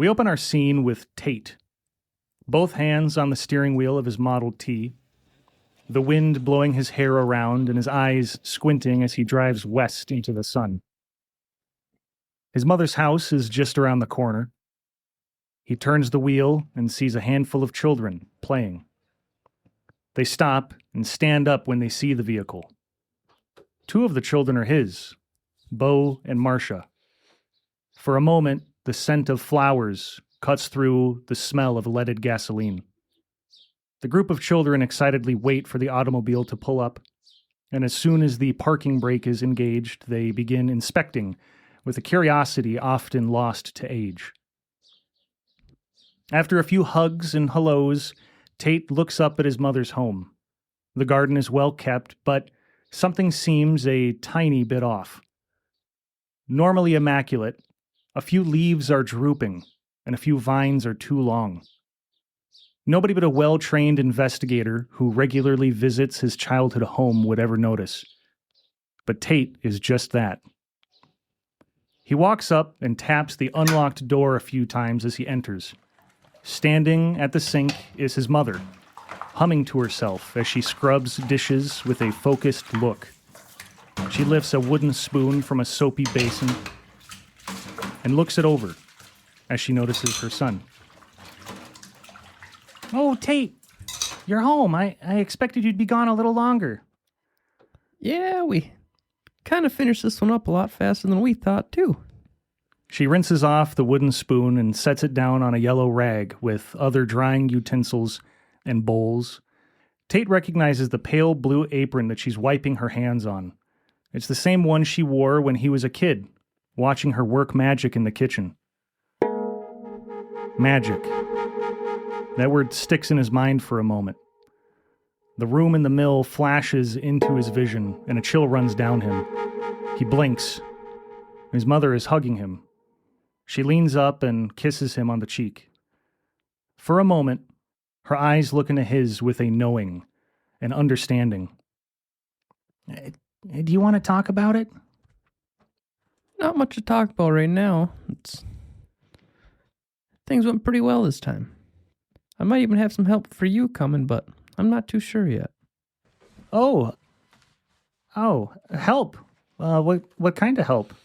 We open our scene with Tate, both hands on the steering wheel of his Model T, the wind blowing his hair around and his eyes squinting as he drives west into the sun. His mother's house is just around the corner. He turns the wheel and sees a handful of children playing. They stop and stand up when they see the vehicle. 2 of the children are his, Bo and Marcia. For a moment, the scent of flowers cuts through the smell of leaded gasoline. The group of children excitedly wait for the automobile to pull up, and as soon as the parking brake is engaged, they begin inspecting with a curiosity often lost to age. After a few hugs and hellos, Tate looks up at his mother's home. The garden is well kept, but something seems a tiny bit off. Normally immaculate, a few leaves are drooping, and a few vines are too long. Nobody but a well-trained investigator who regularly visits his childhood home would ever notice. But Tate is just that. He walks up and taps the unlocked door a few times as he enters. Standing at the sink is his mother, humming to herself as she scrubs dishes with a focused look. She lifts a wooden spoon from a soapy basin and looks it over as she notices her son. "Oh, Tate, you're home. I expected you'd be gone a little longer." Yeah, we kind of finished this one up a lot faster than we thought, too. She rinses off the wooden spoon and sets it down on a yellow rag with other drying utensils and bowls. Tate recognizes the pale blue apron that she's wiping her hands on. It's the same one she wore when he was a kid, watching her work magic in the kitchen. Magic. That word sticks in his mind for a moment. The room in the mill flashes into his vision, and a chill runs down him. He blinks. His mother is hugging him. She leans up and kisses him on the cheek. For a moment, her eyes look into his with a knowing, an understanding. "Do you want to talk about it?" Not much to talk about right now. Things went pretty well this time. I might even have some help for you coming, but I'm not too sure yet. Oh, help. What kind of help?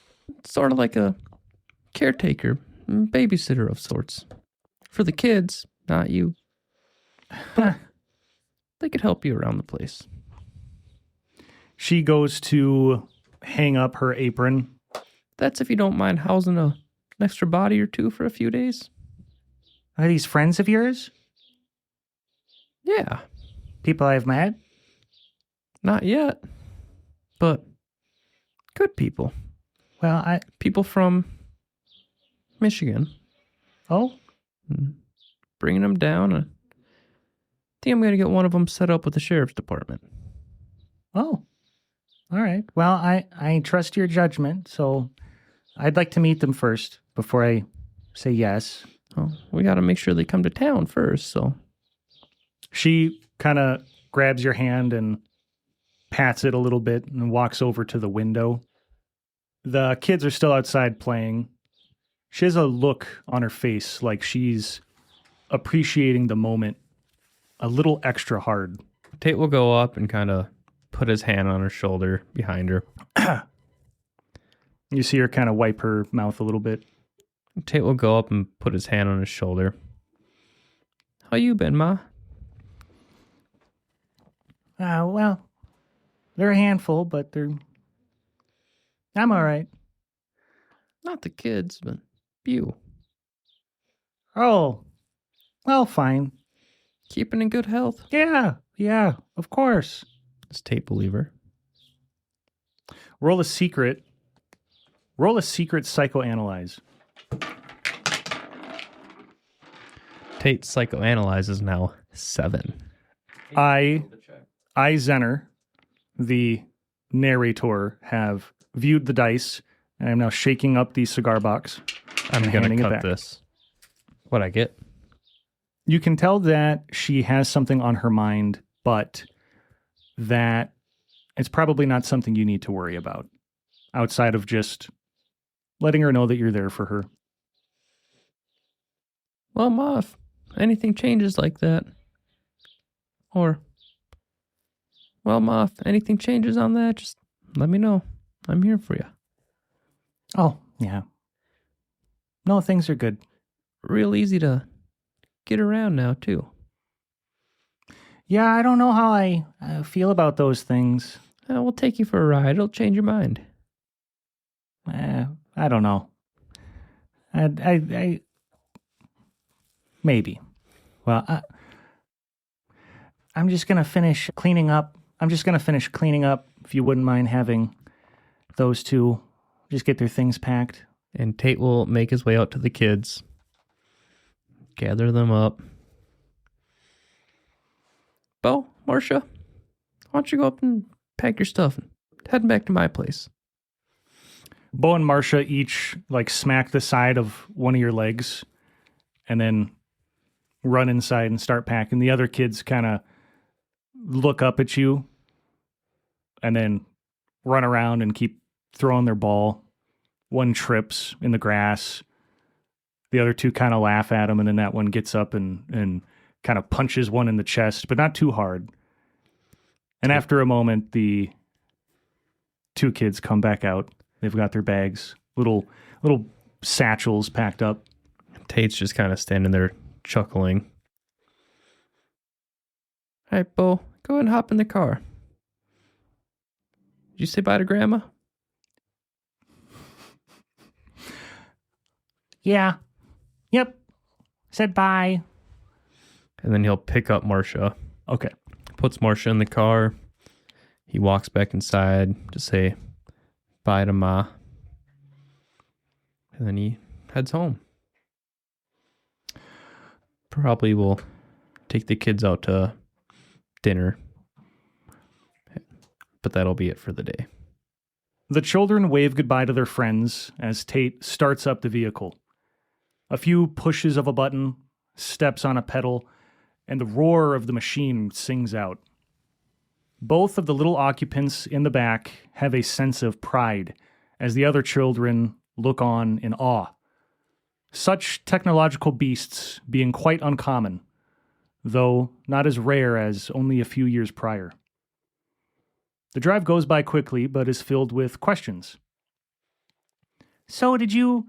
Sort of like a caretaker, babysitter of sorts. For the kids, not you. But they could help you around the place. She goes to hang up her apron. That's if you don't mind housing an extra body or two for a few days. Are these friends of yours? Yeah. People I've met? Not yet. But good people. Well, People from Michigan. Oh? Bringing them down. I think I'm going to get one of them set up with the sheriff's department. Oh. All right. Well, I trust your judgment, so I'd like to meet them first before I say yes. Oh, we got to make sure they come to town first, so. She kind of grabs your hand and pats it a little bit and walks over to the window. The kids are still outside playing. She has a look on her face like she's appreciating the moment a little extra hard. Tate will go up and kind of put his hand on her shoulder behind her. You see her kind of wipe her mouth a little bit. Tate will go up and put his hand on his shoulder. How you been, Ma? Well, they're a handful, but I'm all right. Not the kids, but you. Oh, well, fine. Keeping in good health? Yeah, of course. Does Tate believe her? Roll a secret psychoanalyze. Tate psychoanalyzes now 7. I, Zenner, the narrator, have viewed the dice, and I'm now shaking up the cigar box. I'm going to cut this. What'd I get? You can tell that she has something on her mind, but that it's probably not something you need to worry about, outside of just letting her know that you're there for her. Well, Ma, if anything changes like that, or, well, Ma, if anything changes on that, just let me know. I'm here for you. Oh, yeah. No, things are good. Real easy to get around now, too. Yeah, I don't know how I feel about those things. We'll take you for a ride. It'll change your mind. I don't know. I maybe. Well, I'm just going to finish cleaning up. If you wouldn't mind having those two just get their things packed. And Tate will make his way out to the kids, gather them up. Bo, Marcia, why don't you go up and pack your stuff and heading back to my place? Bo and Marcia each smack the side of one of your legs and then run inside and start packing. The other kids kind of look up at you and then run around and keep throwing their ball. One trips in the grass. The other two kind of laugh at him, and then that one gets up and kind of punches one in the chest, but not too hard. And after a moment, the two kids come back out. They've got their bags, little satchels packed up. Tate's just kind of standing there chuckling. All right, Bo, go ahead and hop in the car. Did you say bye to Grandma? Yeah. Yep. Said bye. And then he'll pick up Marcia. Okay. Puts Marcia in the car. He walks back inside to say bye to Ma. And then he heads home. Probably will take the kids out to dinner. But that'll be it for the day. The children wave goodbye to their friends as Tate starts up the vehicle. A few pushes of a button, steps on a pedal, and the roar of the machine sings out. Both of the little occupants in the back have a sense of pride as the other children look on in awe. Such technological beasts being quite uncommon, though not as rare as only a few years prior. The drive goes by quickly, but is filled with questions. So, did you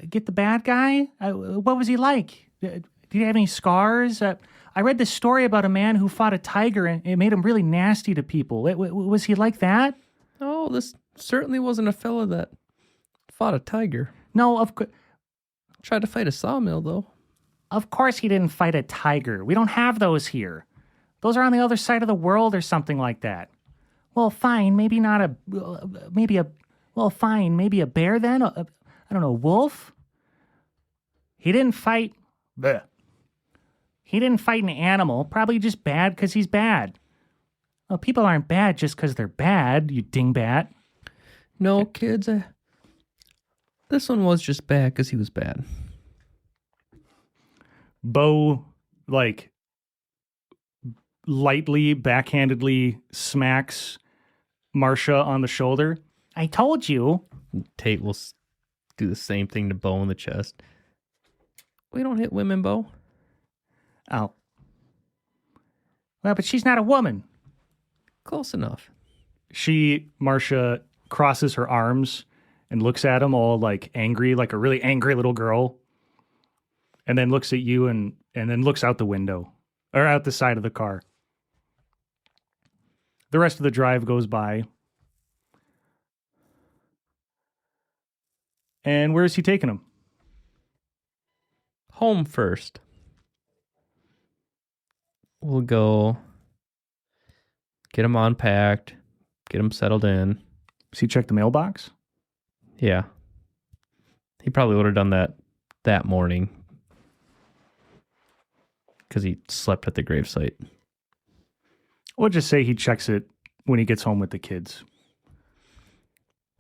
get the bad guy? What was he like? Did he have any scars? I read this story about a man who fought a tiger and it made him really nasty to people. Was he like that? Oh, this certainly wasn't a fella that fought a tiger. No, of course. Tried to fight a sawmill, though. Of course he didn't fight a tiger. We don't have those here. Those are on the other side of the world or something like that. Well, fine, maybe a bear then? I don't know, a wolf? He didn't fight... Bleh. He didn't fight an animal, probably just bad because he's bad. Well, people aren't bad just because they're bad, you dingbat. No, kids, this one was just bad because he was bad. Bo, lightly, backhandedly smacks Marcia on the shoulder. I told you. Tate will do the same thing to Bo in the chest. We don't hit women, Bo. Oh. Well, but she's not a woman. Close enough. Marcia crosses her arms and looks at him all angry, like a really angry little girl. And then looks at you and then looks out the window or out the side of the car. The rest of the drive goes by. And where is he taking him? Home first. We'll go get him unpacked, get him settled in. Does he check the mailbox? Yeah. He probably would have done that morning because he slept at the gravesite. We'll just say he checks it when he gets home with the kids.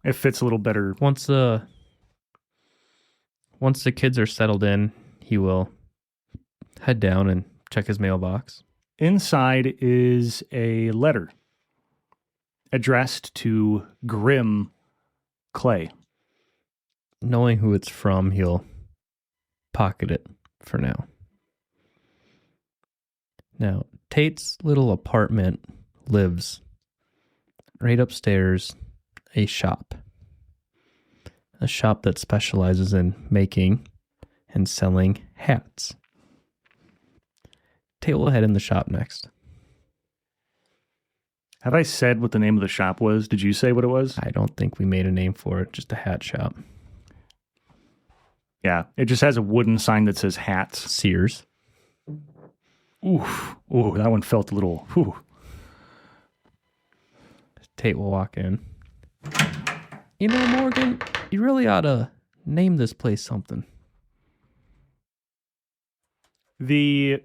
It fits a little better. Once the kids are settled in, he will head down and check his mailbox. Inside is a letter addressed to Grim Clay. Knowing who it's from, he'll pocket it for now. Now, Tate's little apartment lives right upstairs, a shop. A shop that specializes in making and selling hats. Tate will head in the shop next. Have I said what the name of the shop was? Did you say what it was? I don't think we made a name for it, just a hat shop. Yeah, it just has a wooden sign that says hats. Sears. Oof. Ooh, that one felt a little... Whew. Tate will walk in. You know, Morgan, you really ought to name this place something. The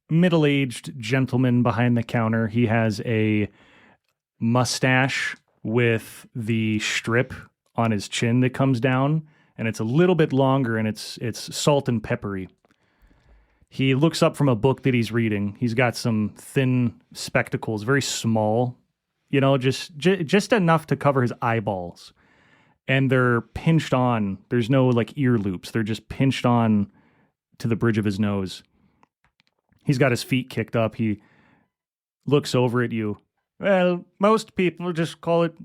middle-aged gentleman behind the counter, he has a mustache with the strip on his chin that comes down, and it's a little bit longer, and it's salt and peppery. He looks up from a book that he's reading. He's got some thin spectacles, very small, you know, just enough to cover his eyeballs. And they're pinched on. There's no like ear loops. They're just pinched on to the bridge of his nose. He's got his feet kicked up. He looks over at you. Well, most people just call it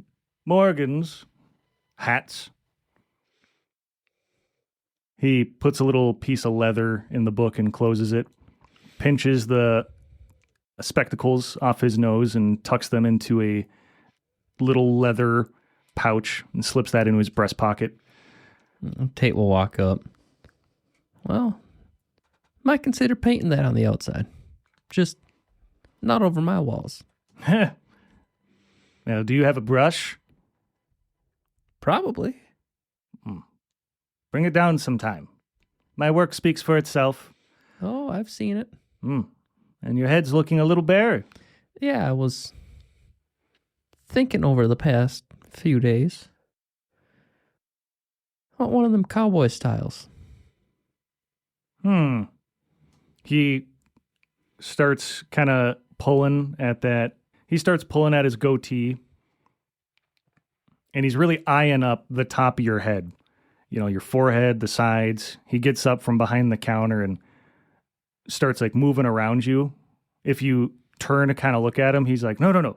Morgan's hats. He puts a little piece of leather in the book and closes it, pinches the spectacles off his nose and tucks them into a little leather pouch and slips that into his breast pocket. Tate will walk up. Well, might consider painting that on the outside. Just not over my walls. Now, do you have a brush? Probably. Bring it down sometime. My work speaks for itself. Oh, I've seen it. And your head's looking a little bare. Yeah, I was thinking over the past few days. I want one of them cowboy styles. He starts kind of pulling at that. He starts pulling at his goatee. And he's really eyeing up the top of your head. You know, your forehead, the sides. He gets up from behind the counter and starts like moving around you. If you turn to kind of look at him, he's like, no.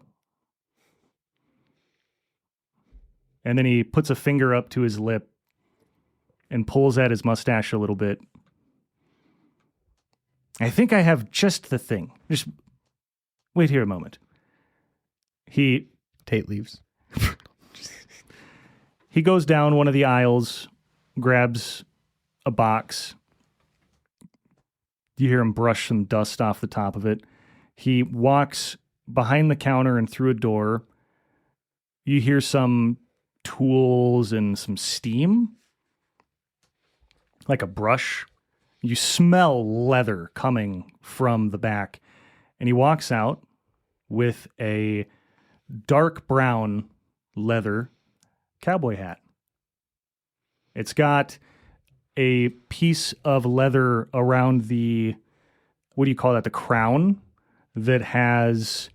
And then he puts a finger up to his lip and pulls at his mustache a little bit. I think I have just the thing. Just wait here a moment. Tate leaves. He goes down one of the aisles, grabs a box. You hear him brush some dust off the top of it. He walks behind the counter and through a door. You hear some tools and some steam, like a brush. You smell leather coming from the back. And he walks out with a dark brown leather cowboy hat. It's got a piece of leather around the, what do you call that? The crown that has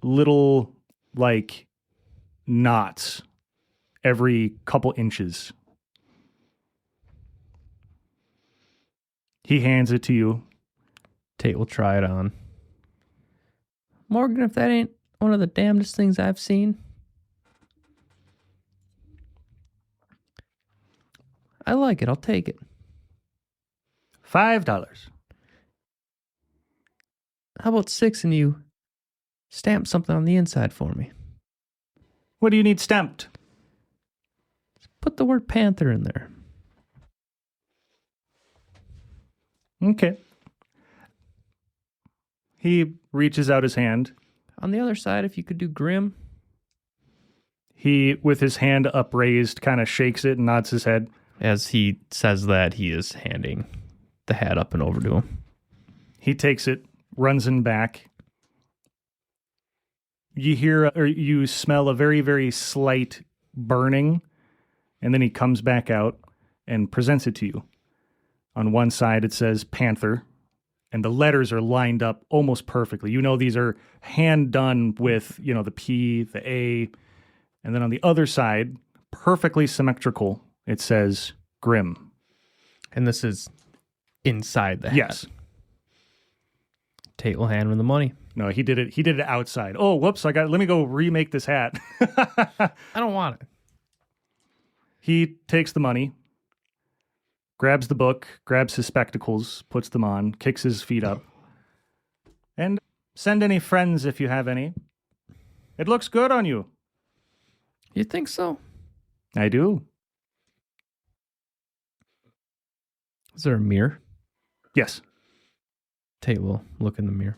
little like knots every couple inches. He hands it to you. Tate will try it on. Morgan, if that ain't one of the damnedest things I've seen. I like it. I'll take it. $5. How about 6 and you stamp something on the inside for me? What do you need stamped? Put the word Panther in there. Okay. He reaches out his hand. On the other side, if you could do Grim. He, with his hand upraised, kind of shakes it and nods his head. As he says that, he is handing the hat up and over to him. He takes it, runs in back. You hear, or you smell a very, very slight burning, and then he comes back out and presents it to you. On one side, it says Panther, and the letters are lined up almost perfectly. You know these are hand done with, you know, the P, the A, and then on the other side, perfectly symmetrical, it says Grim. And this is inside the hat. Yes. Tate will hand him the money. No, he did it outside. Oh, whoops, let me go remake this hat. I don't want it. He takes the money, grabs the book, grabs his spectacles, puts them on, kicks his feet up. And send any friends if you have any. It looks good on you. You think so? I do. Is there a mirror? Yes. Tate will look in the mirror.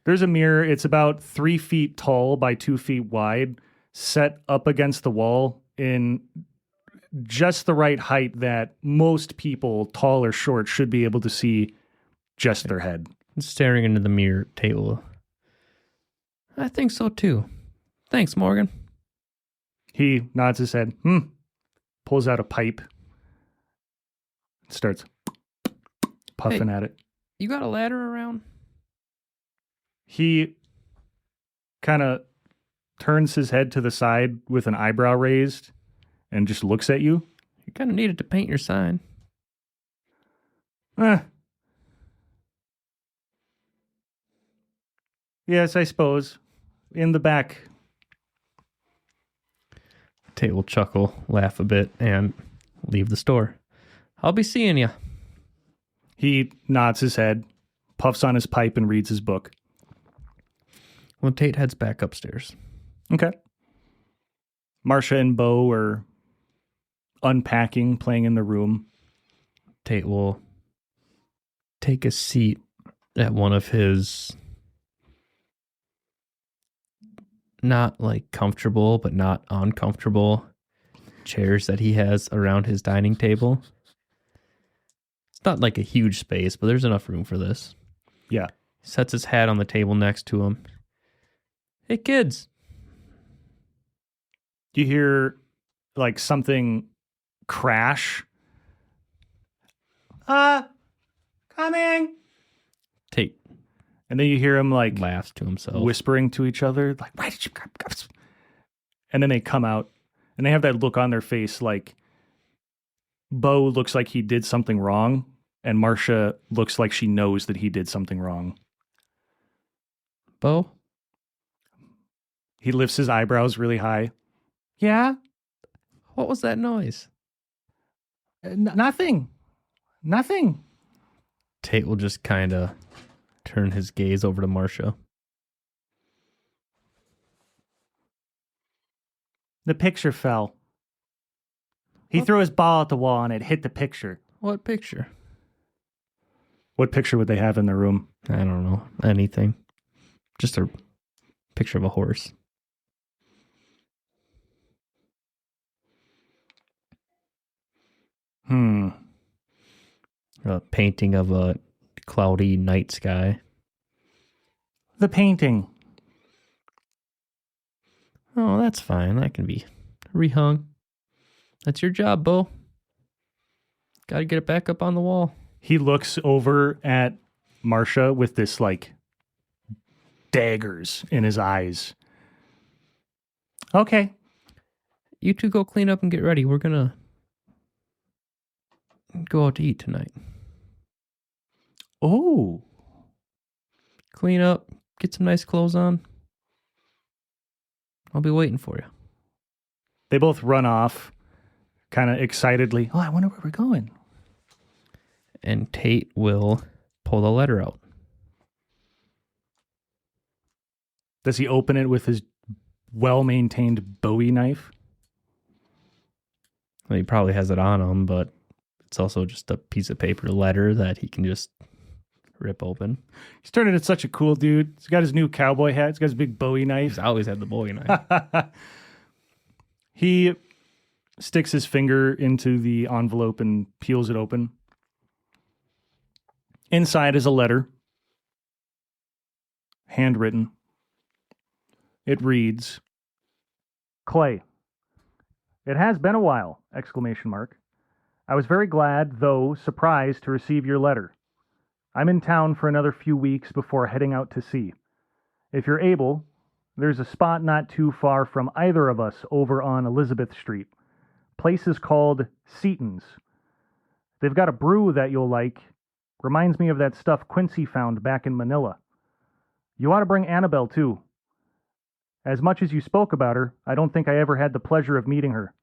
There's a mirror. It's about 3 feet tall by 2 feet wide, set up against the wall in just the right height that most people, tall or short, should be able to see just their head. Staring into the mirror, Tate will. I think so too. Thanks, Morgan. He nods his head. Pulls out a pipe. Starts puffing at it. You got a ladder around? He kind of turns his head to the side with an eyebrow raised and just looks at you. You kind of needed to paint your sign. Yes, I suppose. In the back. Tate will chuckle, laugh a bit, and leave the store. I'll be seeing you. He nods his head, puffs on his pipe, and reads his book. Well, Tate heads back upstairs. Okay. Marcia and Bo are unpacking, playing in the room. Tate will take a seat at one of his not like comfortable, but not uncomfortable chairs that he has around his dining table. It's not like a huge space, but there's enough room for this. Yeah. He sets his hat on the table next to him. Hey, kids. You hear like something crash. Coming. Tate And then you hear him like laughs to himself. whispering to each other, like, why did you come? And then they come out and they have that look on their face like Bo looks like he did something wrong and Marcia looks like she knows that he did something wrong. Bo? He lifts his eyebrows really high. Yeah? What was that noise? Nothing. Tate will just kind of turn his gaze over to Marcia. The picture fell. He threw his ball at the wall and it hit the picture. What picture? What picture would they have in their room? I don't know. Anything. Just a picture of a horse. A painting of a cloudy night sky. The painting. Oh, that's fine. That can be rehung. That's your job, Bo. Got to get it back up on the wall. He looks over at Marcia with this like daggers in his eyes. Okay. You two go clean up and get ready. We're going to go out to eat tonight. Oh. Clean up. Get some nice clothes on. I'll be waiting for you. They both run off kind of excitedly. Oh, I wonder where we're going. And Tate will pull the letter out. Does he open it with his well-maintained Bowie knife? Well, he probably has it on him, but it's also just a piece of paper letter that he can just rip open. He's turned into such a cool dude. He's got his new cowboy hat. He's got his big Bowie knife. He's always had the Bowie knife. He sticks his finger into the envelope and peels it open. Inside is a letter, handwritten. It reads, Clay. It has been a while! ! I was very glad, though surprised, to receive your letter. I'm in town for another few weeks before heading out to sea. If you're able, there's a spot not too far from either of us over on Elizabeth Street. Place is called Seaton's. They've got a brew that you'll like Reminds me of that stuff Quincy found back in Manila. You ought to bring Annabelle, too. As much as you spoke about her, I don't think I ever had the pleasure of meeting her.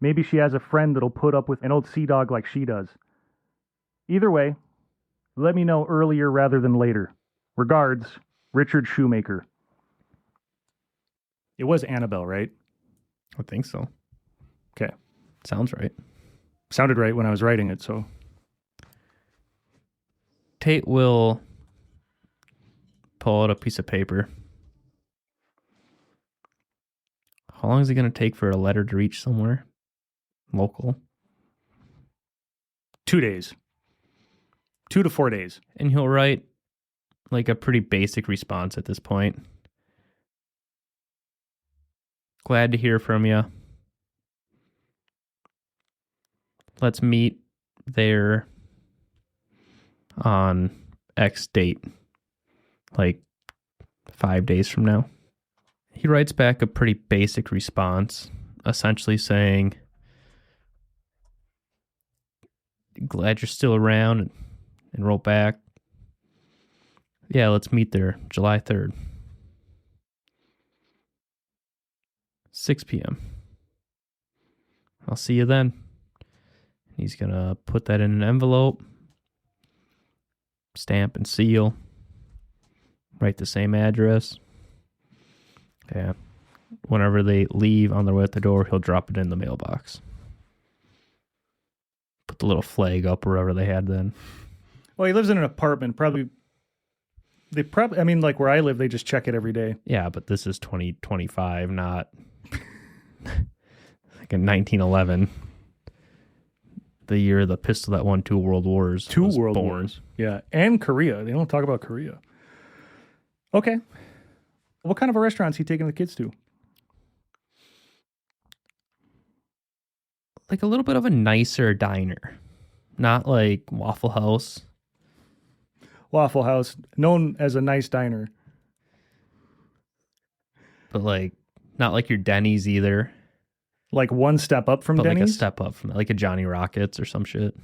Maybe she has a friend that'll put up with an old sea dog like she does. Either way, let me know earlier rather than later. Regards, Richard Shoemaker. It was Annabelle, right? I think so. Okay. Sounds right. Sounded right when I was writing it, so. Tate will pull out a piece of paper. How long is it going to take for a letter to reach somewhere local? 2 days. 2 to 4 days. And he'll write like a pretty basic response at this point. Glad to hear from you. Let's meet there on X date, like 5 days from now. He writes back a pretty basic response, essentially saying, glad you're still around, and wrote back, yeah, let's meet there July 3rd. 6 p.m. I'll see you then. He's going to put that in an envelope, stamp and seal, write the same address. Yeah. Whenever they leave on their way out the door, he'll drop it in the mailbox. Put the little flag up wherever they had then. Well, he lives in an apartment. I mean, like where I live, they just check it every day. Yeah, but this is 2025, not like in 1911. The year the pistol that won 2 world wars. Two was world born. wars. Yeah, and Korea. They don't talk about Korea. Okay. What kind of a restaurant is he taking the kids to? Like a little bit of a nicer diner. Not like Waffle House. Waffle House, known as a nice diner. But like, not like your Denny's either. Like one step up from But Denny's? like a step up from like a Johnny Rockets or some shit.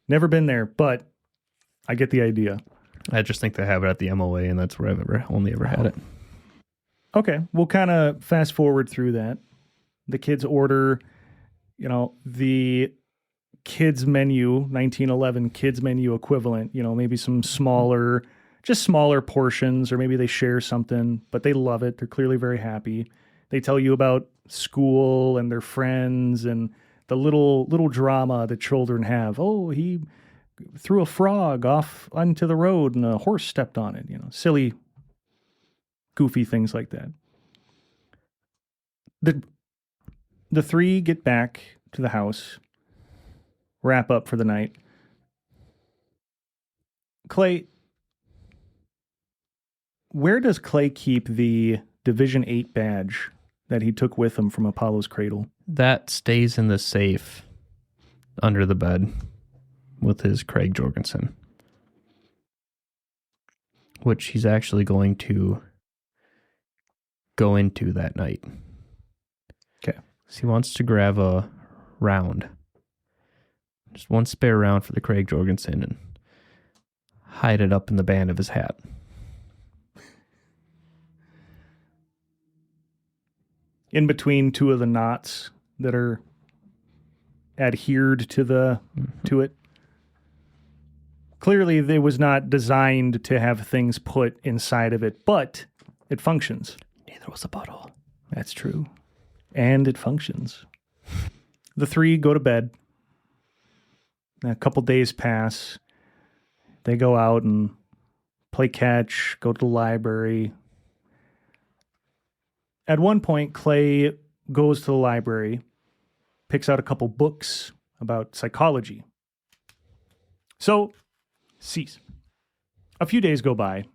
Never been there, but I get the idea. I just think they have it at the MOA, and that's where I've only ever had it. Okay, we'll kind of fast forward through that. The kids order, the kids menu, 1911 kids menu equivalent, maybe some smaller portions, or maybe they share something, but they love it. They're clearly very happy. They tell you about school and their friends and the little drama that children have. Oh, he threw a frog off onto the road and a horse stepped on it. Silly, goofy things like that. The 3 get back to the house, wrap up for the night. Clay, where does Clay keep the Division 8 badge that he took with him from Apollo's cradle? That stays in the safe under the bed with his Craig Jorgensen, which he's actually going to go into that night. Okay. So he wants to grab a round, just one spare round for the Craig Jorgensen, and hide it up in the band of his hat. In between 2 of the knots that are adhered to to it. Clearly, it was not designed to have things put inside of it, but it functions. Neither was a butthole. That's true. And it functions. The 3 go to bed. A couple days pass. They go out and play catch, go to the library. At one point, Clay goes to the library, picks out a couple books about psychology. So, cease. A few days go by,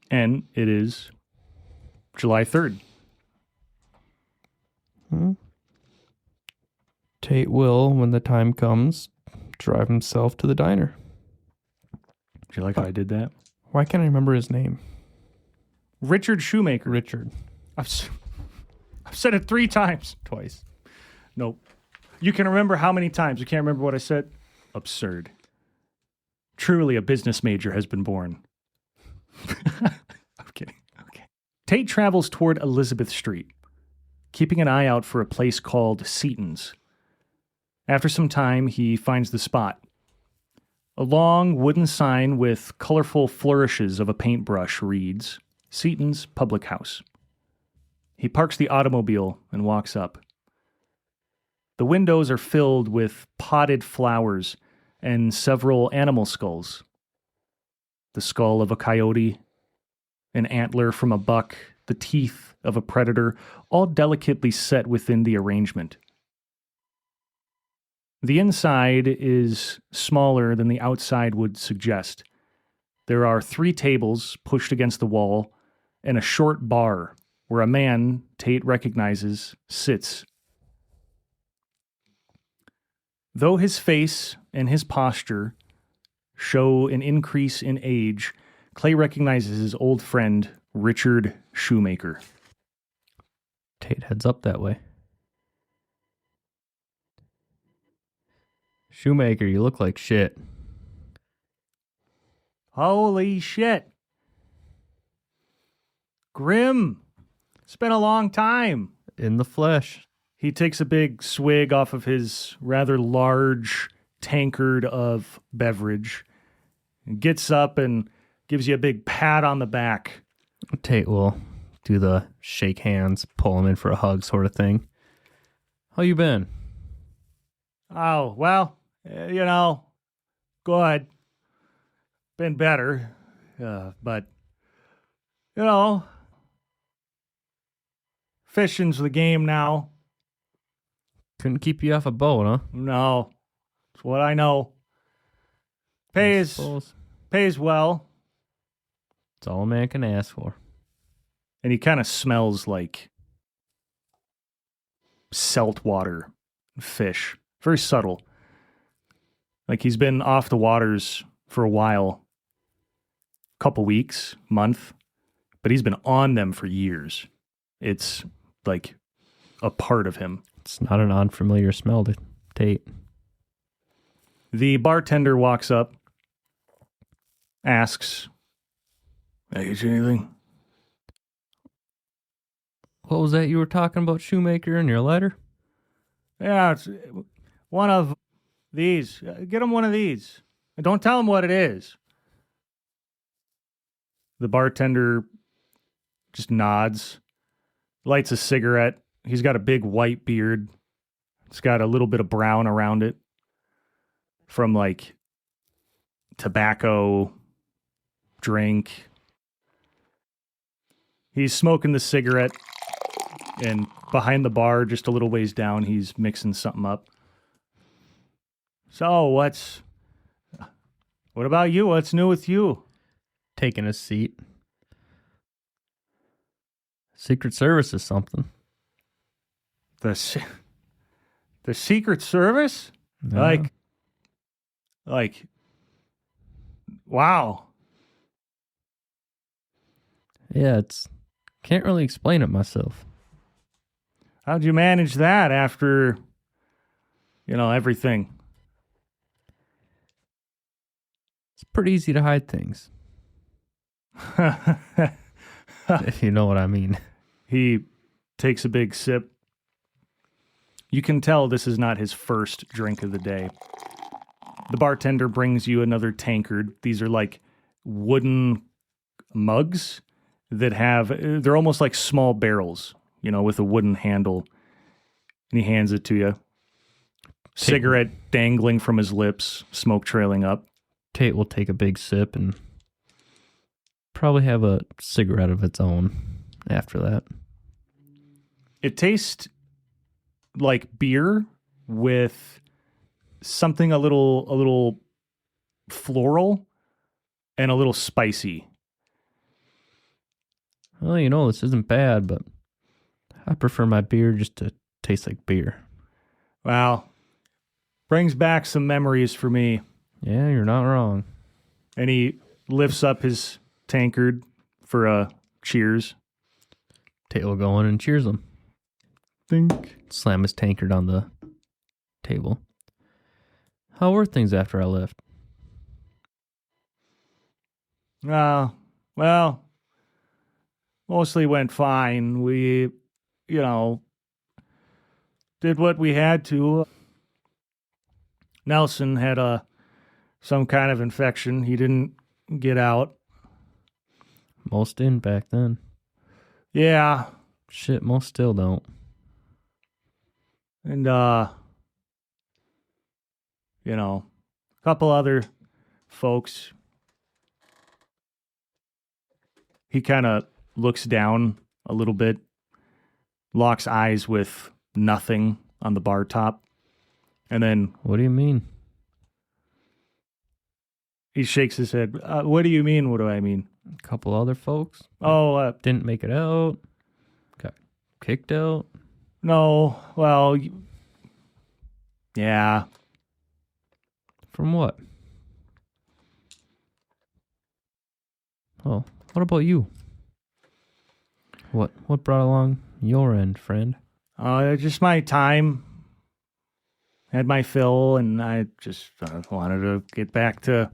and it is July 3rd. Tate will, when the time comes, drive himself to the diner. Do you like how I did that? Why can't I remember his name? Richard Shoemaker. Richard. I've said it 3 times. Twice. Nope. You can remember how many times. You can't remember what I said? Absurd. Truly a business major has been born. I'm kidding. Okay. Tate travels toward Elizabeth Street, keeping an eye out for a place called Seaton's. After some time, he finds the spot. A long wooden sign with colorful flourishes of a paintbrush reads, Seaton's Public House. He parks the automobile and walks up. The windows are filled with potted flowers and several animal skulls. The skull of a coyote, an antler from a buck, the teeth of a predator, all delicately set within the arrangement. The inside is smaller than the outside would suggest. There are 3 tables pushed against the wall and a short bar where a man Tate recognizes sits. Though his face and his posture show an increase in age, Clay recognizes his old friend, Richard Shoemaker. Tate heads up that way. Shoemaker, you look like shit. Holy shit. Grim. It's been a long time. In the flesh. He takes a big swig off of his rather large tankard of beverage, and gets up and gives you a big pat on the back. Tate will do the shake hands, pull him in for a hug sort of thing. How you been? Oh, well, good. Been better. But, fishing's the game now. Couldn't keep you off a boat, huh? No. It's what I know. Pays well. It's all a man can ask for. And he kind of smells like saltwater fish. Very subtle. Like he's been off the waters for a while. Couple weeks, month. But he's been on them for years. It's like a part of him. It's not an unfamiliar smell to Tate. The bartender walks up, asks, "Can I get you anything?" What was that you were talking about, Shoemaker, in your letter? Yeah, it's one of these. Get him one of these. And don't tell him what it is. The bartender just nods, lights a cigarette. He's got a big white beard. It's got a little bit of brown around it from like tobacco, drink. He's smoking the cigarette, and behind the bar, just a little ways down, he's mixing something up. So, what about you? What's new with you? Taking a seat. Secret Service is something. The Secret Service? Yeah. Like, wow. Yeah, can't really explain it myself. How'd you manage that after, everything? It's pretty easy to hide things. If you know what I mean. He takes a big sip. You can tell this is not his first drink of the day. The bartender brings you another tankard. These are like wooden mugs that they're almost like small barrels, with a wooden handle. And he hands it to you. Cigarette dangling from his lips, smoke trailing up. Tate will take a big sip and probably have a cigarette of its own after that. It tastes like beer with something a little floral and a little spicy. Well, this isn't bad, but I prefer my beer just to taste like beer. Wow. Brings back some memories for me. Yeah, you're not wrong. And he lifts up his tankard for a cheers. Tate will go in and cheers him. Think. Slam his tankard on the table. How were things after I left? Well, mostly went fine. We, did what we had to. Nelson had some kind of infection. He didn't get out. Most didn't back then. Yeah. Shit, most still don't. And, a couple other folks. He kind of looks down a little bit, locks eyes with nothing on the bar top, and then... What do you mean? He shakes his head. What do you mean? What do I mean? A couple other folks? Didn't make it out? Got kicked out? No, well, yeah. From what? Oh, what about you? What brought along your end, friend? Just my time. Had my fill, and I just wanted to get back to,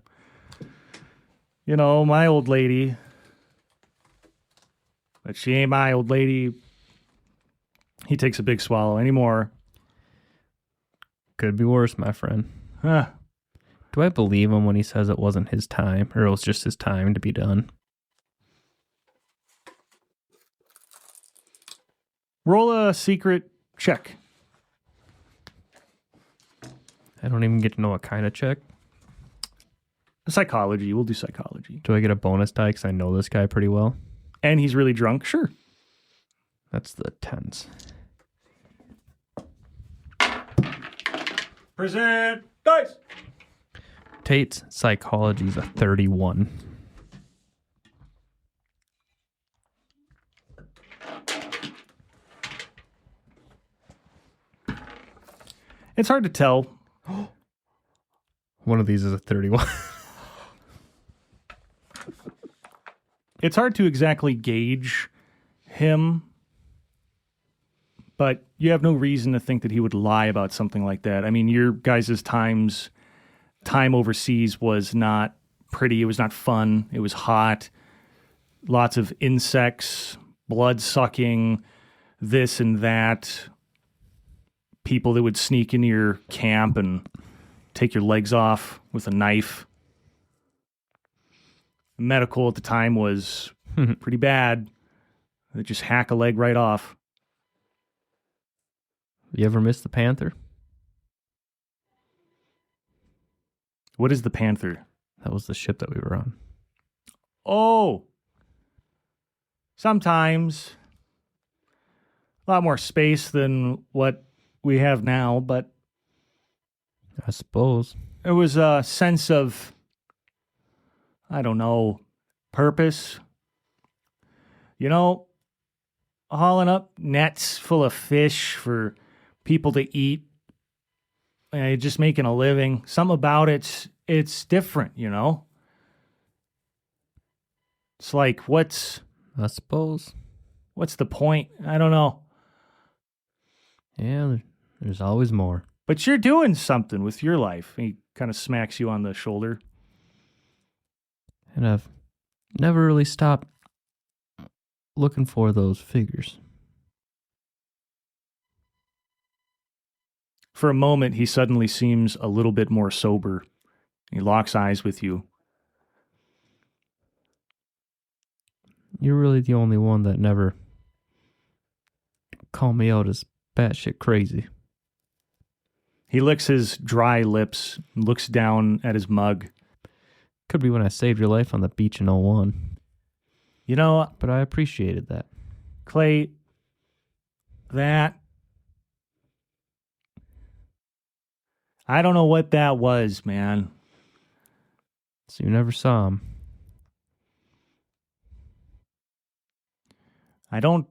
my old lady. But she ain't my old lady. He takes a big swallow. Anymore. Could be worse, my friend. Huh. Do I believe him when he says it wasn't his time, or it was just his time to be done? Roll a secret check. I don't even get to know what kind of check. Psychology. We'll do psychology. Do I get a bonus die because I know this guy pretty well? And he's really drunk? Sure. That's the 10s. Present dice. Tate's psychology is a 31. It's hard to tell. One of these is a 31. It's hard to exactly gauge him, but you have no reason to think that he would lie about something like that. I mean, your guys' time overseas was not pretty. It was not fun. It was hot. Lots of insects, blood sucking, this and that. People that would sneak into your camp and take your legs off with a knife. Medical at the time was pretty bad. They just hack a leg right off. You ever miss the Panther? What is the Panther? That was the ship that we were on. Oh, sometimes. A lot more space than what we have now, but I suppose. there was a sense of, I don't know, purpose. Hauling up nets full of fish for people to eat, just making a living. Something about it's different, It's like, I suppose. what's the point? I don't know. Yeah, there's always more. But you're doing something with your life. He kind of smacks you on the shoulder. And I've never really stopped looking for those figures. For a moment, he suddenly seems a little bit more sober. He locks eyes with you. You're really the only one that never called me out as batshit crazy. He licks his dry lips and looks down at his mug. Could be when I saved your life on the beach in '01. But I appreciated that. Clay, I don't know what that was, man. So you never saw him. I don't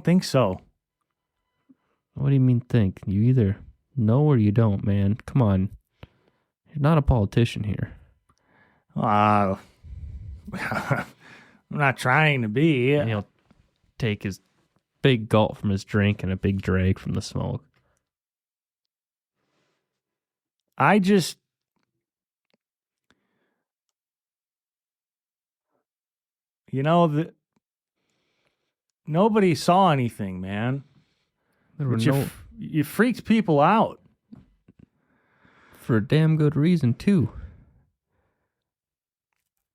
think so. What do you mean think? You either know or you don't, man. Come on. You're not a politician here. I'm not trying to be. And he'll take his big gulp from his drink and a big drag from the smoke. I just, nobody saw anything, man. There were But no, you freaked people out. for a damn good reason, too.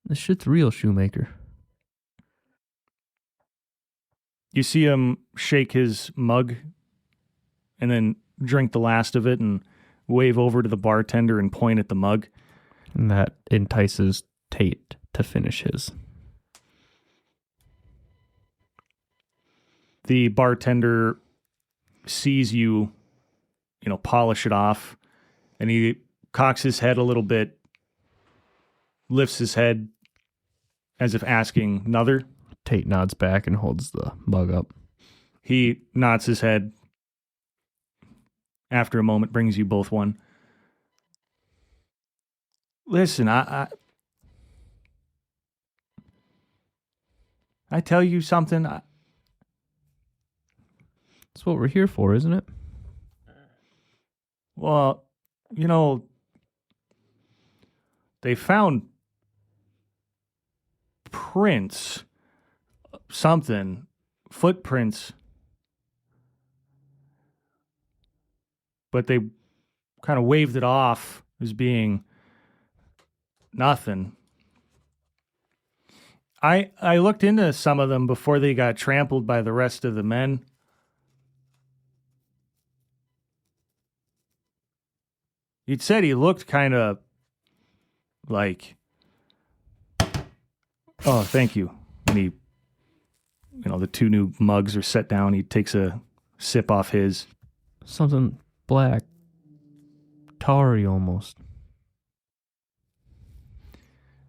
This shit's real, Shoemaker. You see him shake his mug and then drink the last of it and wave over to the bartender and point at the mug. And that entices Tate to finish his. The bartender sees you, polish it off, and he cocks his head a little bit, lifts his head as if asking another. Tate nods back and holds the mug up. He nods his head. After a moment, brings you both one. Listen, I tell you something. That's what we're here for, isn't it? Well, they found prints, footprints, but they kind of waved it off as being nothing. I looked into some of them before they got trampled by the rest of the men. You'd said he looked kind of like, oh, thank you. And he, the two new mugs are set down. He takes a sip off his. Something black, tarry almost.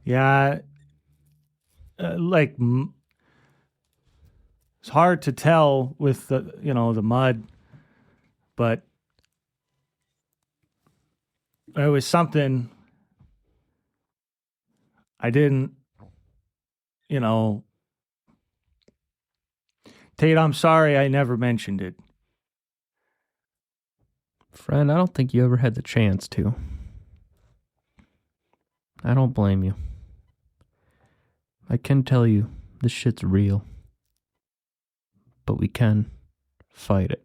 Yeah, it's hard to tell with the mud, but it was something I didn't, Tate, I'm sorry I never mentioned it. Friend, I don't think you ever had the chance to. I don't blame you. I can tell you this shit's real. But we can fight it.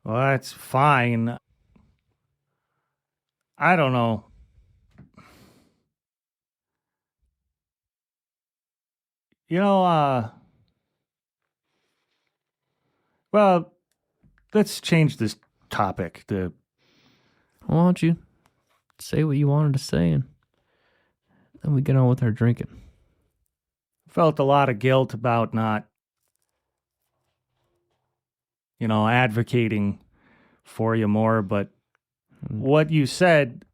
Well, that's fine. I don't know. Well, let's change this topic. Why don't you say what you wanted to say and then we get on with our drinking. Felt a lot of guilt about not, advocating for you more, but what you said,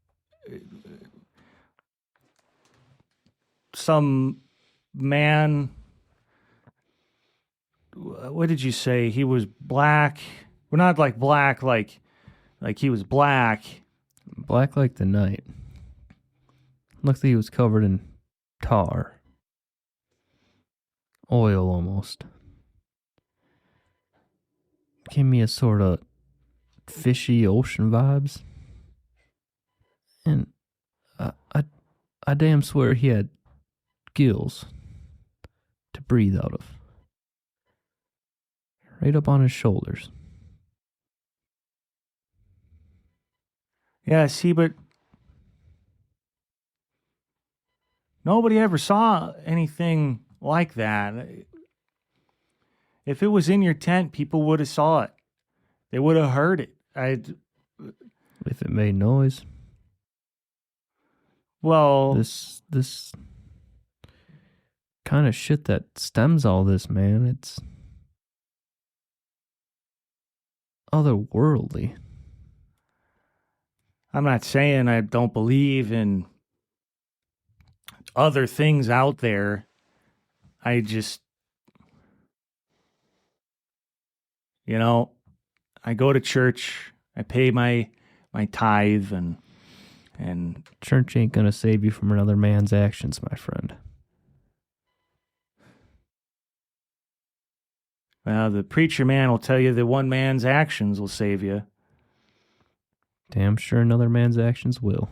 some man, what did you say? He was black. Well, not like black, like he was black. Black like the night. Looked like he was covered in tar. Oil almost. Gave me a sort of fishy ocean vibes. And I damn swear he had gills to breathe out of. Right up on his shoulders. Yeah, see, but nobody ever saw anything like that. If it was in your tent, people would have saw it. They would have heard it. If it made noise. Well, this kind of shit that stems all this, man, it's otherworldly. I'm not saying I don't believe in other things out there. I just, I go to church, I pay my tithe, and church ain't gonna save you from another man's actions, my friend. Well, the preacher man will tell you that one man's actions will save you. Damn sure another man's actions will.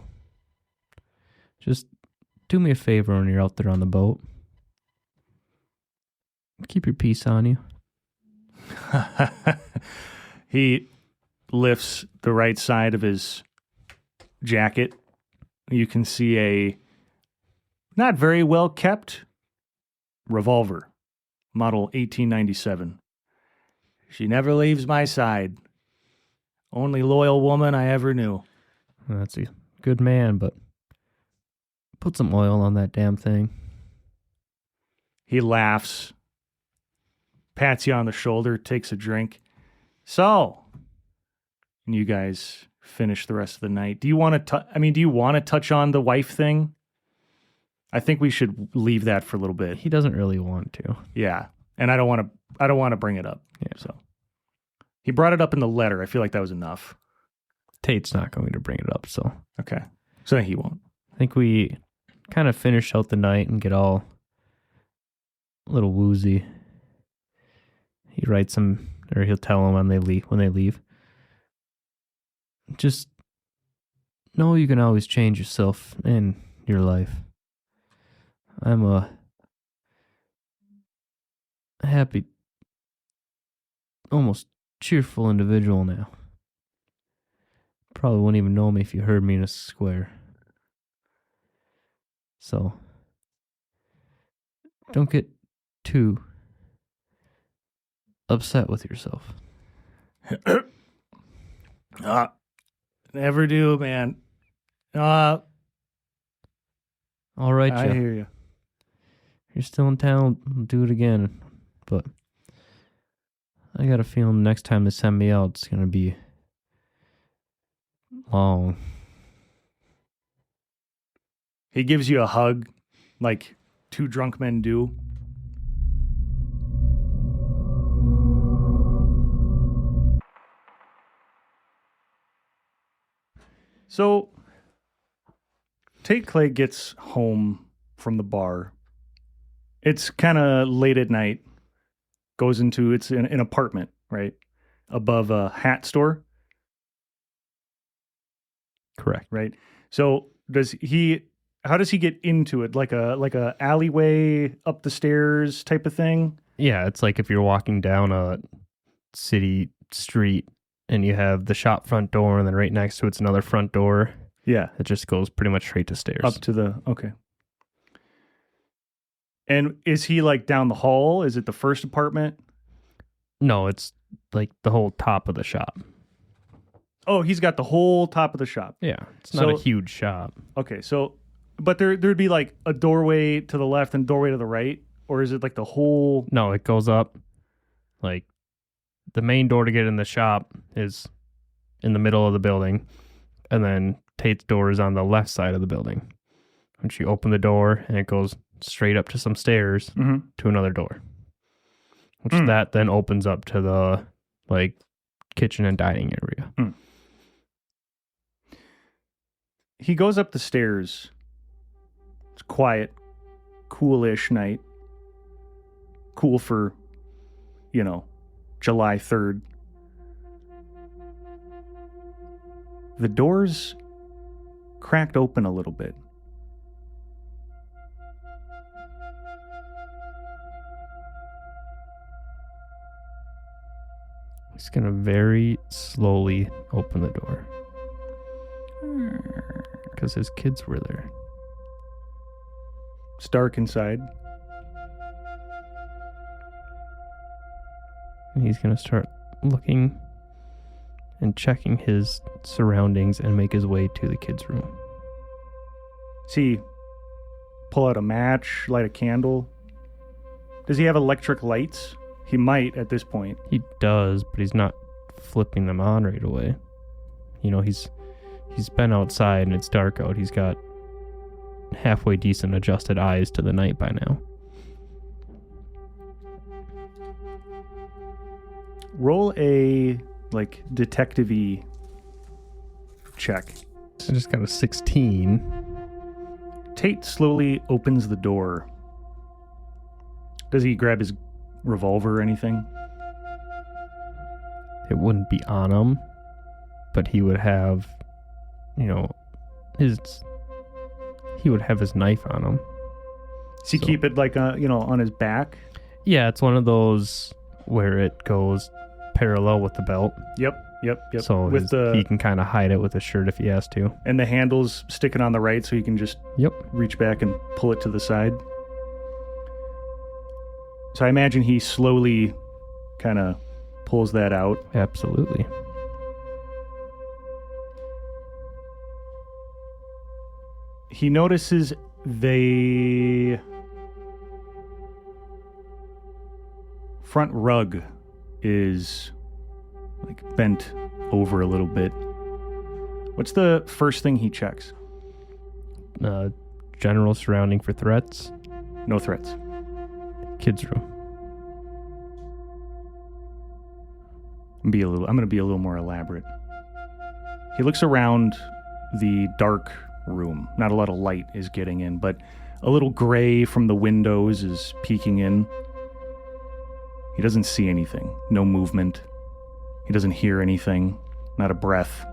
Just do me a favor when you're out there on the boat. Keep your peace on you. He lifts the right side of his jacket. You can see a not very well kept revolver, model 1897. She never leaves my side. Only loyal woman I ever knew. That's a good man, but put some oil on that damn thing. He laughs, pats you on the shoulder, takes a drink. So, and you guys finish the rest of the night. Do you want to? Do you want to touch on the wife thing? I think we should leave that for a little bit. He doesn't really want to. Yeah, and I don't want to bring it up. Yeah. So he brought it up in the letter. I feel like that was enough. Tate's not going to bring it up, so Okay, so he won't. I think we kind of finish out the night and get all a little woozy. He writes them, or he'll tell them when they leave. Just know you can always change yourself and your life. I'm a happy, almost cheerful individual now. Probably wouldn't even know me if you heard me in a square. So, don't get too upset with yourself. Never do, man. All right, I hear you. You're still in town, we'll do it again. But I got a feeling the next time they send me out, it's going to be long. He gives you a hug like two drunk men do. So, Tate Clay gets home from the bar. It's kind of late at night. It's an apartment, right? Above a hat store. Correct. Right. So how does he get into it? Like a alleyway up the stairs type of thing? Yeah, it's like if you're walking down a city street and you have the shop front door and then right next to it's another front door. Yeah. It just goes pretty much straight to stairs. Up to okay. And is he like down the hall? Is it the first apartment? No, it's like the whole top of the shop. Oh, he's got the whole top of the shop. Yeah, it's not a huge shop. Okay, so, but there'd be like a doorway to the left and doorway to the right? Or is it like the whole... No, it goes up. Like, the main door to get in the shop is in the middle of the building. And then Tate's door is on the left side of the building. Once you open the door, and it goes straight up to some stairs to another door. Which that then opens up to the, like, kitchen and dining area. He goes up the stairs. It's quiet, coolish night. Cool for, July 3rd. The doors cracked open a little bit. He's going to very slowly open the door. Because his kids were there. It's dark inside. And he's going to start looking and checking his surroundings and make his way to the kids' room. Does he pull out a match, light a candle? Does he have electric lights? He might at this point. He does, but he's not flipping them on right away. He's been outside and it's dark out. He's got halfway decent adjusted eyes to the night by now. Roll a detective-y check. I just got a 16. Tate slowly opens the door. Does he grab his revolver or anything? It wouldn't be on him, but he would have he would have his knife on him. Does he keep it like on his back? Yeah, it's one of those where it goes parallel with the belt. Yep. So he can kind of hide it with his shirt if he has to. And the handle's sticking on the right, so he can just reach back and pull it to the side. So I imagine he slowly kind of pulls that out. Absolutely. He notices the front rug is like bent over a little bit. What's the first thing he checks? General surrounding for threats. No threats. Kids' room. I'm going to be a little more elaborate. He looks around the dark room. Not a lot of light is getting in, but a little gray from the windows is peeking in. He doesn't see anything. No movement. He doesn't hear anything. Not a breath.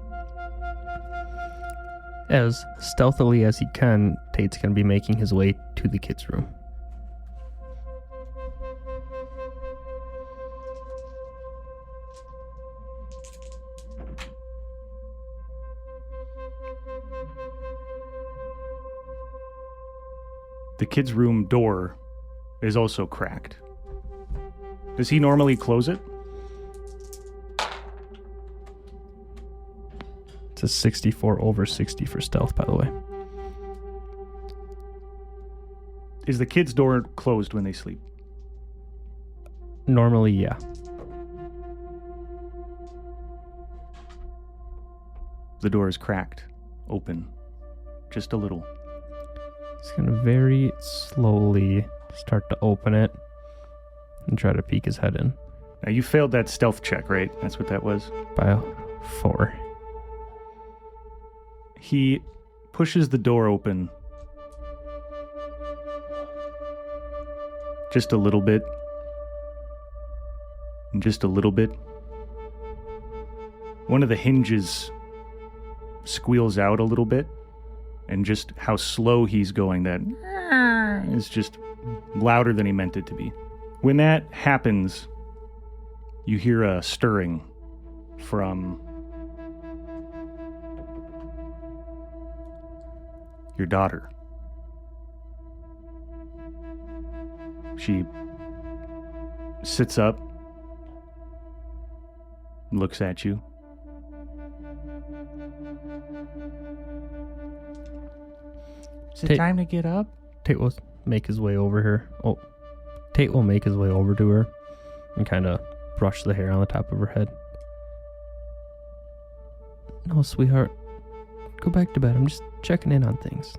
As stealthily as he can, Tate's going to be making his way to the kids' room. The kids' room door is also cracked. Does he normally close it? It's a 64 over 60 for stealth, by the way. Is the kids' door closed when they sleep? Normally, yeah. The door is cracked, open, just a little. He's going to very slowly start to open it and try to peek his head in. Now, you failed that stealth check, right? That's what that was? By a 4. He pushes the door open just a little bit. And just a little bit. One of the hinges squeals out a little bit. And just how slow he's going, that is just louder than he meant it to be. When that happens, you hear a stirring from your daughter. She sits up, looks at you. Is it time to get up? Tate will make his way over her. Oh, Tate will make his way over to her and kind of brush the hair on the top of her head. No, sweetheart. Go back to bed. I'm just checking in on things.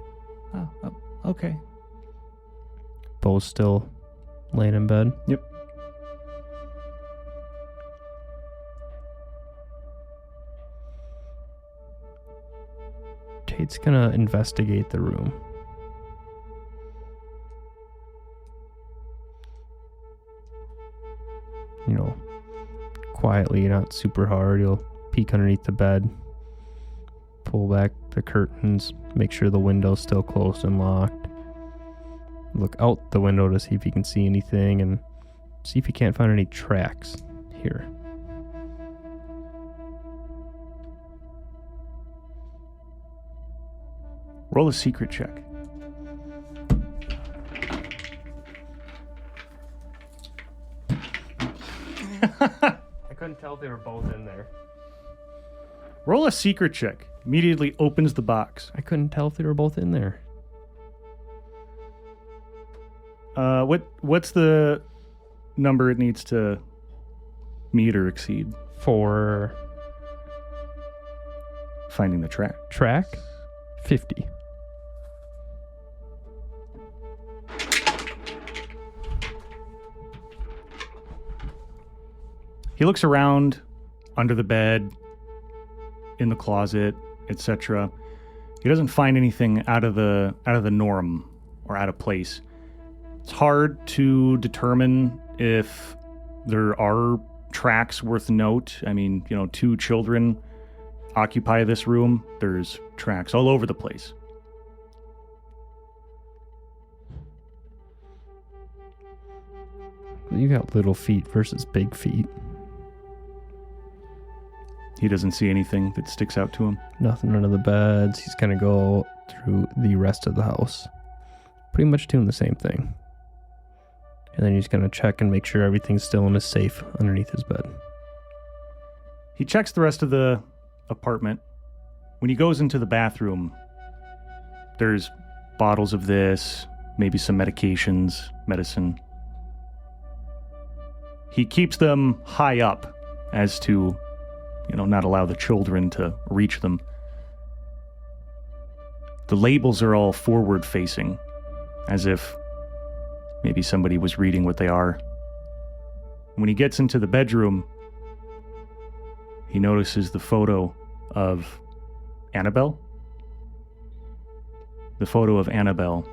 Oh, okay. Bo's still laying in bed. Yep. Tate's gonna investigate the room. Quietly, not super hard. He'll peek underneath the bed, pull back the curtains, make sure the window's still closed and locked. Look out the window to see if he can see anything and see if he can't find any tracks here. Roll a secret check. I couldn't tell if they were both in there. Roll a secret check. Immediately opens the box. I couldn't tell if they were both in there. What's the number it needs to meet or exceed? For finding the track. Track? 50. He looks around under the bed, in the closet, etc. He doesn't find anything out of the norm or out of place. It's hard to determine if there are tracks worth note. I mean, 2 children occupy this room. There's tracks all over the place. You got little feet versus big feet. He doesn't see anything that sticks out to him. Nothing under the beds. He's going to go through the rest of the house. Pretty much doing the same thing. And then he's going to check and make sure everything's still in his safe underneath his bed. He checks the rest of the apartment. When he goes into the bathroom, there's bottles of this, maybe some medications, medicine. He keeps them high up as to, not allow the children to reach them. The labels are all forward-facing, as if maybe somebody was reading what they are. When he gets into the bedroom, he notices the photo of Annabelle. The photo of Annabelle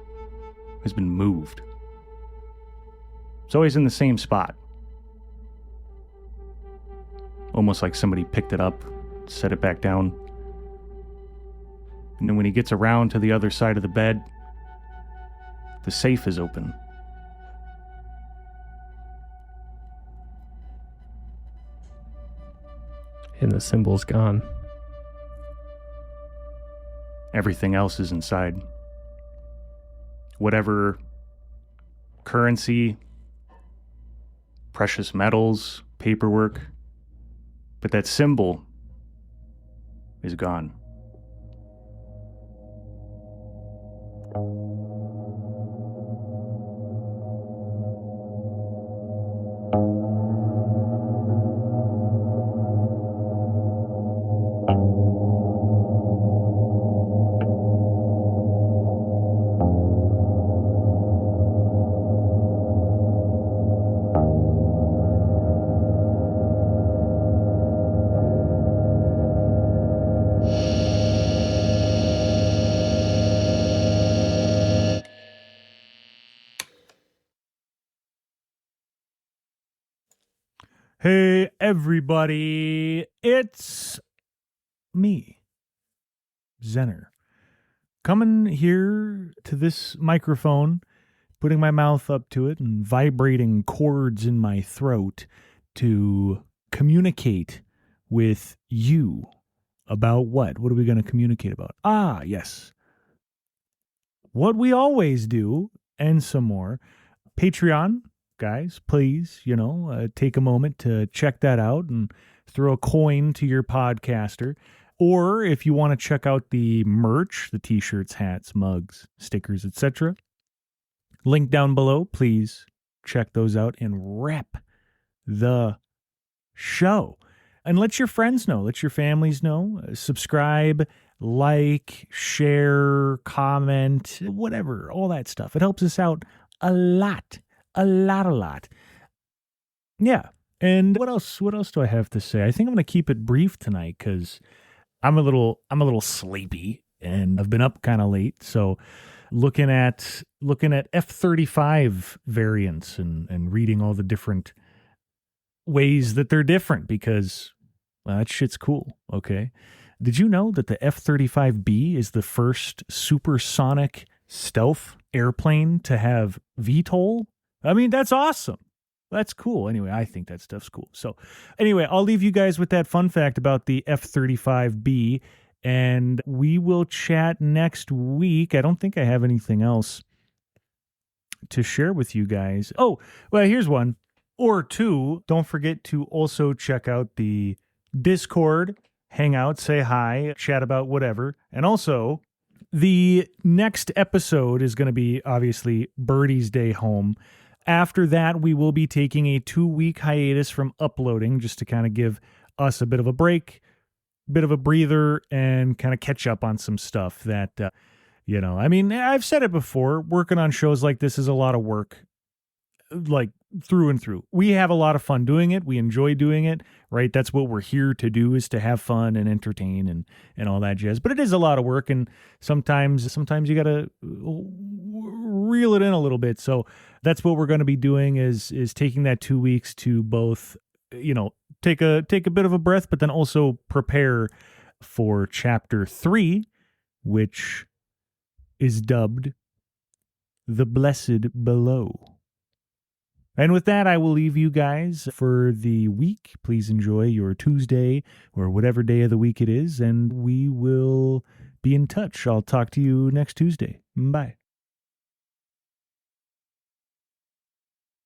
has been moved. It's always in the same spot. Almost like somebody picked it up, set it back down. And then when he gets around to the other side of the bed, the safe is open. And the symbol's gone. Everything else is inside. Whatever currency, precious metals, paperwork, but that symbol is gone. Hey, everybody, it's me, Zenner, coming here to this microphone, putting my mouth up to it and vibrating chords in my throat to communicate with you about what? What are we going to communicate about? Ah, yes. What we always do, and some more. Patreon. Guys, please, take a moment to check that out and throw a coin to your podcaster. Or if you want to check out the merch, the t-shirts, hats, mugs, stickers, etc., link down below. Please check those out and rep the show. And let your friends know, let your families know. Subscribe, like, share, comment, whatever, all that stuff. It helps us out a lot. A lot. Yeah. And what else do I have to say? I think I'm going to keep it brief tonight because I'm a little sleepy and I've been up kind of late. So looking at F-35 variants and reading all the different ways that they're different because that shit's cool. Okay. Did you know that the F-35B is the first supersonic stealth airplane to have VTOL? I mean, that's awesome. That's cool. Anyway, I think that stuff's cool. So anyway, I'll leave you guys with that fun fact about the F-35B, and we will chat next week. I don't think I have anything else to share with you guys. Oh, well, here's one or two. Don't forget to also check out the Discord, hang out, say hi, chat about whatever. And also, the next episode is going to be, obviously, Birdie's Day Home. After that, we will be taking a 2-week hiatus from uploading just to kind of give us a bit of a break, bit of a breather, and kind of catch up on some stuff that, I mean, I've said it before, working on shows like this is a lot of work, like through and through. We have a lot of fun doing it. We enjoy doing it, right? That's what we're here to do, is to have fun and entertain and all that jazz. But it is a lot of work, and sometimes you got to reel it in a little bit. So that's what we're going to be doing is taking that 2 weeks to both, take a bit of a breath, but then also prepare for Chapter 3, which is dubbed The Blessed Below. And with that, I will leave you guys for the week. Please enjoy your Tuesday or whatever day of the week it is, and we will be in touch. I'll talk to you next Tuesday. Bye.